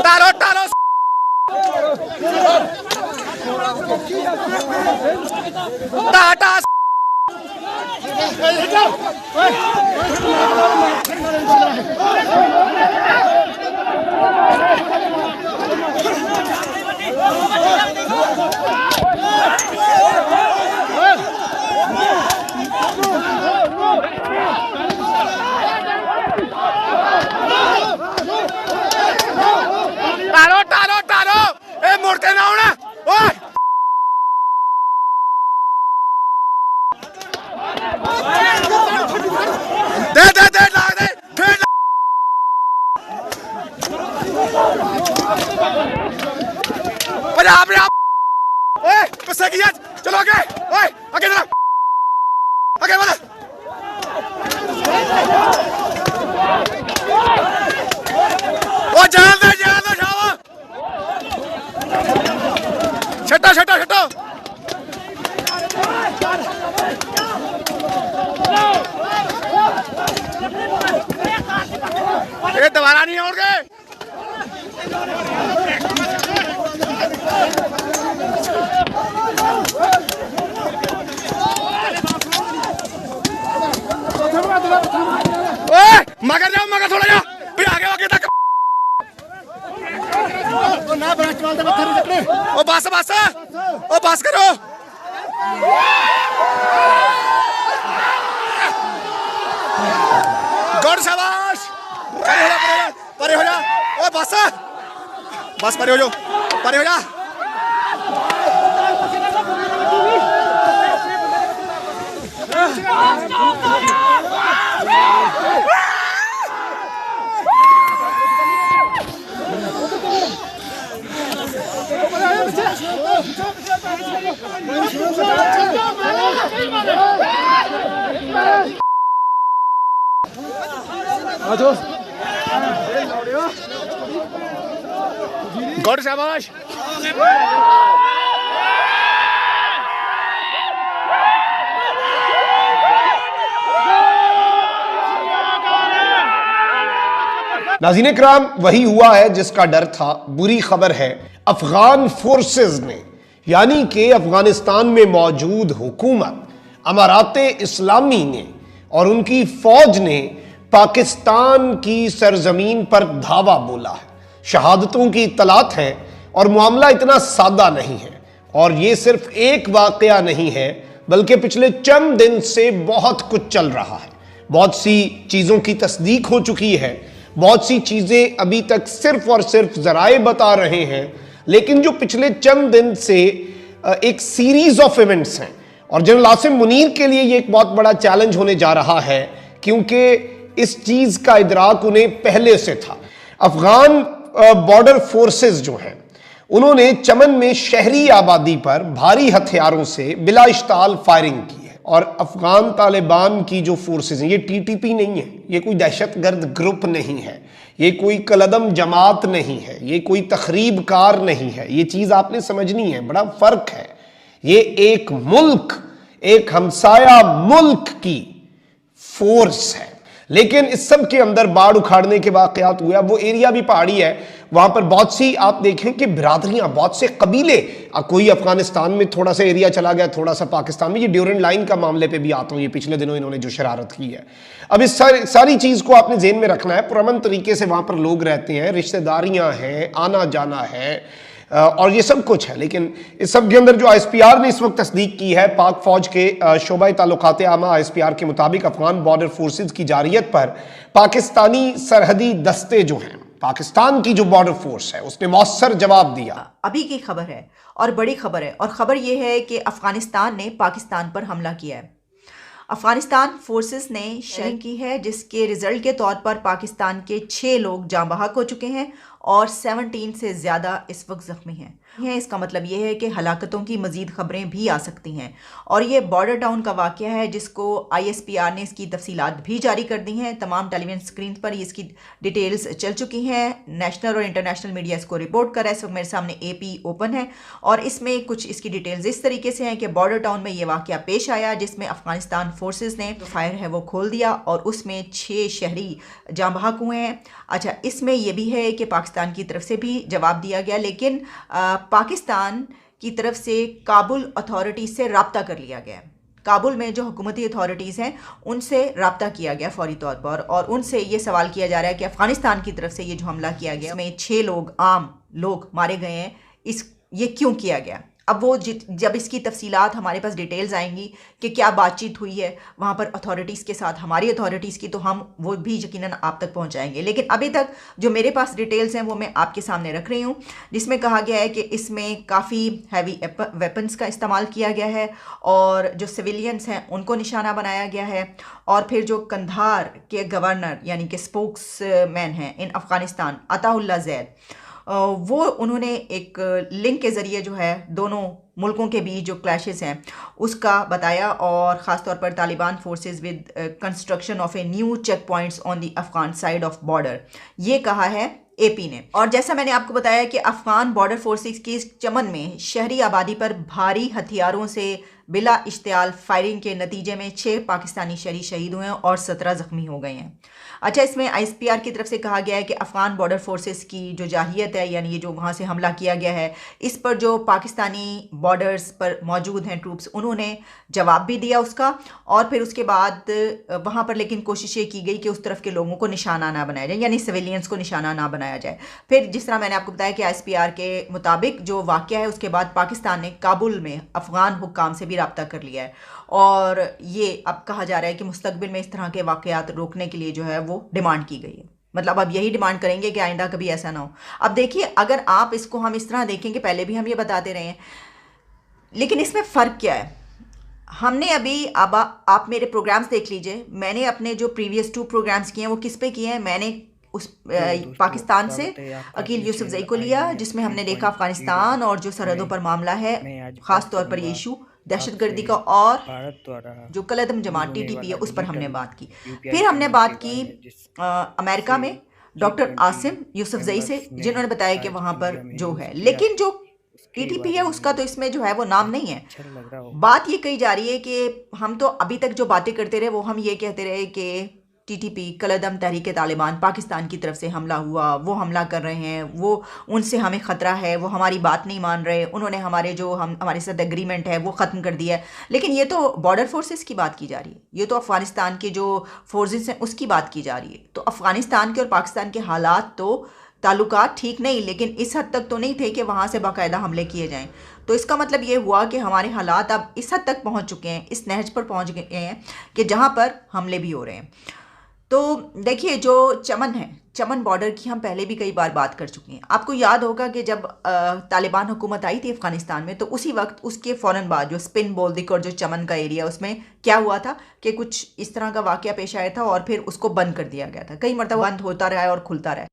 तारो तारो Tata tarot tarot tarot ए मुड़ते ना होना ओए दे दे दे लाग दे फिर पंजाब ओए गुस्से की चलो आगे ओए आगे जरा आगे बढ़ ओ जान दे शावा छटा छटा छटा ये दोबारा नहीं होंगे ओए मगर जाओ मगर थोड़ा जाओ फिर आगे आगे तक ना ब्रांच वाले पत्थर निकले ओ बस करो गुड शाबाश परे हो जा ओ बस परे हो जा गुड शाबाश नाज़रीन इकराम, वही हुआ है जिसका डर था। बुरी खबर है, अफगान फोर्सेस ने यानी कि अफगानिस्तान में मौजूद हुकूमत अमारात इस्लामी ने और उनकी फौज ने पाकिस्तान की सरजमीन पर धावा बोला है। शहादतों की इत्तलात है और मामला इतना सादा नहीं है। और ये सिर्फ एक वाकया नहीं है, बल्कि पिछले चंद दिन से बहुत कुछ चल रहा है। बहुत सी चीज़ों की तस्दीक हो चुकी है, बहुत सी चीज़ें अभी तक सिर्फ और सिर्फ ज़राए बता रहे हैं, लेकिन जो पिछले चंद दिन से एक सीरीज ऑफ इवेंट्स हैं। और जनरल आसिम मुनीर के लिए ये एक बहुत बड़ा चैलेंज होने जा रहा है, क्योंकि इस चीज़ का इदराक उन्हें पहले से था। अफगान बॉर्डर फोर्सेस जो हैं, उन्होंने चमन में शहरी आबादी पर भारी हथियारों से बिला इश्ताल फायरिंग की है। और अफगान तालिबान की जो फोर्सेस हैं, ये टीटीपी नहीं है, ये कोई दहशतगर्द ग्रुप नहीं है, ये कोई कलदम जमात नहीं है, ये कोई तखरीब कार नहीं है। ये चीज़ आपने समझनी है, बड़ा फ़र्क है। ये एक मुल्क, एक हमसाया मुल्क की फोर्स है। लेकिन इस सब के अंदर बाढ़ उखाड़ने के वाकयात हुआ। वो एरिया भी पहाड़ी है, वहां पर बहुत सी आप देखें कि बिरादरियां, बहुत से कबीले, कोई अफगानिस्तान में थोड़ा सा एरिया चला गया, थोड़ा सा पाकिस्तान में। ये ड्यूरेंट लाइन का मामले पे भी आता हूं, ये पिछले दिनों इन्होंने जो शरारत की है। अब इस सारी चीज को आपने जेहन में रखना है। पुरअमन तरीके से वहां पर लोग रहते हैं, रिश्तेदारियां हैं, आना जाना है और ये सब कुछ है। लेकिन इस सब के अंदर जो ISPR ने इस वक्त तस्दीक की है, पाक फौज के शोबा ताल्लुकात आमा ISPR के मुताबिक अफगान बॉर्डर फोर्सेज की जारियत पर पाकिस्तानी सरहदी दस्ते जो हैं, पाकिस्तान की जो बॉर्डर फोर्स है, उसने मौसर जवाब दिया। अभी की खबर है और बड़ी खबर है, और खबर यह है कि अफगानिस्तान ने पाकिस्तान पर हमला किया है। अफगानिस्तान फोर्सेस ने शेल की है, जिसके रिजल्ट के तौर पर पाकिस्तान के 6 लोग जाँ बहक हो चुके हैं और 17 से ज़्यादा इस वक्त ज़ख्मी हैं। इसका मतलब ये है कि हलाकतों की मज़ीद ख़बरें भी आ सकती हैं। और ये बॉर्डर टाउन का वाक़या है जिसको ISPR ने इसकी तफसीलात भी जारी कर दी हैं। तमाम टेलीविज़न स्क्रीन पर इसकी डिटेल्स चल चुकी हैं। नेशनल और इंटरनेशनल मीडिया इसको रिपोर्ट कर रहा है। इस वक्त मेरे सामने AP ओपन है और इसमें कुछ इसकी डिटेल्स इस तरीके से हैं कि बॉर्डर टाउन में ये वाक़या पेश आया जिसमें अफ़गानिस्तान फोर्सेस ने जो फायर है वो खोल दिया और उसमें 6 शहरी जाँ बहक हुए हैं। अच्छा, इसमें यह भी है कि पाकिस्तान की तरफ से भी जवाब दिया गया, लेकिन पाकिस्तान की तरफ से काबुल अथॉरिटी से रब्ता कर लिया गया। काबुल में जो हुकूमती अथॉरिटीज़ हैं उनसे रब्ता किया गया फौरी तौर पर और उनसे ये सवाल किया जा रहा है कि अफ़गानिस्तान की तरफ से ये जो हमला किया गया उसमें 6 लोग आम लोग मारे गए हैं, ये क्यों किया गया। अब वो जब इसकी तफसीलात हमारे पास डिटेल्स आएंगी कि क्या बातचीत हुई है वहाँ पर अथॉरिटीज़ के साथ, हमारी अथॉरिटीज़ की, तो हम वो भी यकीनन आप तक पहुँचाएंगे। लेकिन अभी तक जो मेरे पास डिटेल्स हैं वो मैं आपके सामने रख रही हूँ, जिसमें कहा गया है कि इसमें काफ़ी हैवी वेपन्स का इस्तेमाल किया गया है और जो सिविलियंस हैं उनको निशाना बनाया गया है। और फिर जो कंधार के गवर्नर यानी कि स्पोक्स मैन हैं इन अफ़गानिस्तान, अताउल्ला ज़ैद, वो उन्होंने एक लिंक के ज़रिए जो है दोनों मुल्कों के बीच जो क्लैशेस हैं उसका बताया और ख़ास तौर पर Taliban forces with construction of a new check points on the Afghan side of border, ये कहा है AP ने। और जैसा मैंने आपको बताया कि अफ़गान बॉर्डर फोर्सेस की चमन में शहरी आबादी पर भारी हथियारों से बिला इश्तियाल फायरिंग के नतीजे में 6 पाकिस्तानी शहरी शहीद हुए हैं और 17 ज़ख्मी हो गए हैं। अच्छा, इसमें ISPR की तरफ से कहा गया है कि अफ़गान बॉर्डर फोर्सेस की जो जाहियत है, यानी ये जो वहाँ से हमला किया गया है, इस पर जो पाकिस्तानी बॉर्डर्स पर मौजूद हैं ट्रूप्स, उन्होंने जवाब भी दिया उसका। और फिर उसके बाद वहाँ पर लेकिन कोशिश ये की गई कि उस तरफ के लोगों को निशाना ना बनाया जाए, यानी सिविलियंस को निशाना ना बनाया जाए। फिर जिस तरह मैंने आपको बताया कि ISPR के मुताबिक जो वाक़या है उसके बाद पाकिस्तान ने काबुल में अफ़गान हुक्काम से भी रब्ता कर लिया है और ये अब कहा जा रहा है कि मुस्तकबिल में इस तरह के वाक़यात रोकने के लिए जो है वो डिमांड की गई है। मतलब अब यही डिमांड करेंगे कि आइंदा कभी ऐसा ना हो। अब देखिए, अगर आप इसको हम इस तरह देखेंगे, पहले भी हम ये बताते रहे हैं, लेकिन इसमें फ़र्क क्या है। हमने अभी अब आप मेरे प्रोग्राम्स देख लीजिए, मैंने अपने जो प्रीवियस 2 प्रोग्राम्स किए हैं वो किस पे किए हैं। मैंने उस पाकिस्तान से अकील यूसुफजई को लिया जिसमें हमने देखा अफ़गानिस्तान और जो सरहदों पर मामला है, ख़ास तौर पर ये इशू दहशतगर्दी का, और जो कलअदम जमात TTP है उस पर हमने बात की। फिर हमने बात की अमेरिका में डॉक्टर आसिम यूसुफजई से, जिन्होंने बताया कि वहाँ पर जो है, लेकिन जो TTP है उसका तो इसमें जो है वो नाम नहीं है। बात ये कही जा रही है कि हम तो अभी तक जो बातें करते रहे वो हम ये कहते रहे कि TTP कलअदम तहरीक तालिबान पाकिस्तान की तरफ से हमला हुआ, वो हमला कर रहे हैं, वो उनसे हमें ख़तरा है, वो हमारी बात नहीं मान रहे, उन्होंने हमारे साथ एग्रीमेंट है वो ख़त्म कर दिया है। लेकिन ये तो बॉर्डर फोर्सेस की बात की जा रही है, ये तो अफ़गानिस्तान के जो फोर्सेस हैं उसकी बात की जा रही है। तो अफ़गानिस्तान के और पाकिस्तान के हालात तो ताल्लुकात ठीक नहीं, लेकिन इस हद तक तो नहीं थे कि वहाँ से बाकायदा हमले किए जाएँ। तो इसका मतलब ये हुआ कि हमारे हालात अब इस हद तक पहुँच चुके हैं, इस नहज पर पहुँच गए हैं कि जहाँ पर हमले भी हो रहे हैं। तो देखिए, जो चमन है, चमन बॉर्डर की हम पहले भी कई बार बात कर चुके हैं। आपको याद होगा कि जब तालिबान हुकूमत आई थी अफ़गानिस्तान में, तो उसी वक्त उसके फ़ौरन बाद जो स्पिन बोल्दिक और जो चमन का एरिया, उसमें क्या हुआ था कि कुछ इस तरह का वाक़या पेश आया था और फिर उसको बंद कर दिया गया था। कई मरतबा बंद होता रहा है और खुलता रहा है।